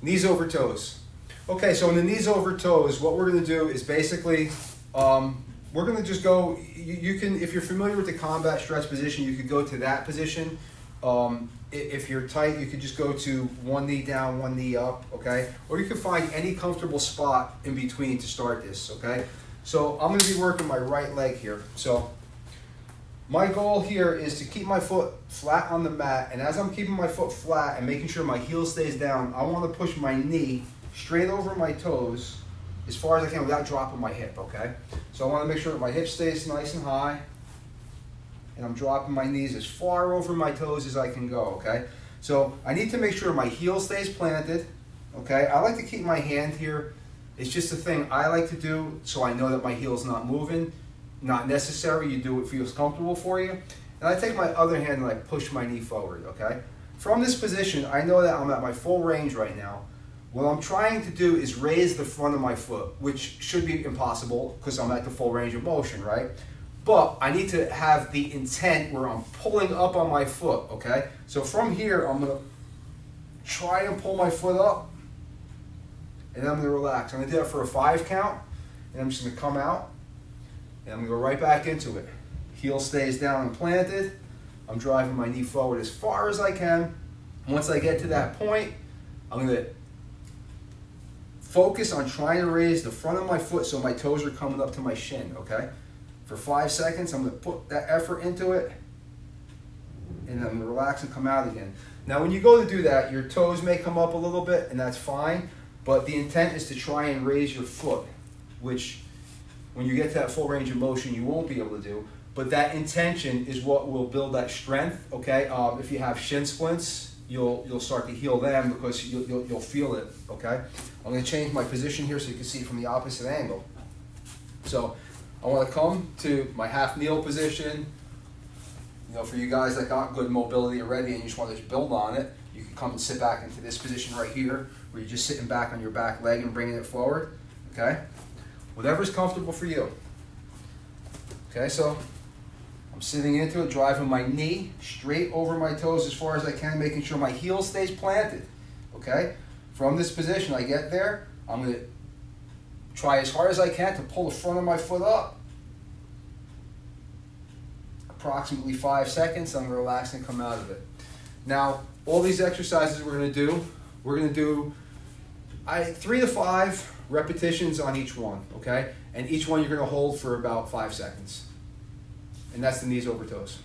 Knees over toes. Okay, so in the knees over toes, what we're going to do is basically, we're going to just go, you can, if you're familiar with the combat stretch position, you could go to that position. If you're tight, you could just go to one knee down, one knee up, okay? Or you can find any comfortable spot in between to start this, okay? So I'm going to be working my right leg here. So my goal here is to keep my foot flat on the mat, and as I'm keeping my foot flat and making sure my heel stays down, I want to push my knee straight over my toes as far as I can without dropping my hip, okay? So I want to make sure that my hip stays nice and high, and I'm dropping my knees as far over my toes as I can go, okay? So I need to make sure my heel stays planted, okay? I like to keep my hand here. It's just a thing I like to do so I know that my heel's not moving. Not necessary, you do what feels comfortable for you. And I take my other hand and I push my knee forward, okay? From this position, I know that I'm at my full range right now. What I'm trying to do is raise the front of my foot, which should be impossible because I'm at the full range of motion, right? But I need to have the intent where I'm pulling up on my foot, okay? So from here, I'm gonna try and pull my foot up, and then I'm gonna relax. I'm gonna do that for a 5 count, and I'm just gonna come out, and I'm gonna go right back into it. Heel stays down and planted. I'm driving my knee forward as far as I can. Once I get to that point, I'm gonna focus on trying to raise the front of my foot so my toes are coming up to my shin, okay? For 5 seconds, I'm gonna put that effort into it, and I'm gonna relax and come out again. Now when you go to do that, your toes may come up a little bit, and that's fine, but the intent is to try and raise your foot, which when you get to that full range of motion, you won't be able to do. But that intention is what will build that strength, okay? If you have shin splints, you'll start to heal them because you'll feel it, okay? I'm gonna change my position here so you can see it from the opposite angle. So I wanna come to my half kneel position. You know, for you guys that got good mobility already and you just wanna just build on it, you can come and sit back into this position right here where you're just sitting back on your back leg and bringing it forward, okay? Whatever's comfortable for you. Okay, so I'm sitting into it, driving my knee straight over my toes as far as I can, making sure my heel stays planted. Okay? From this position, I get there, I'm going to try as hard as I can to pull the front of my foot up. Approximately 5 seconds, I'm going to relax and come out of it. Now, all these exercises we're going to do 3 to 5 repetitions on each one, okay? And each one you're going to hold for about 5 seconds. And that's the knees over toes.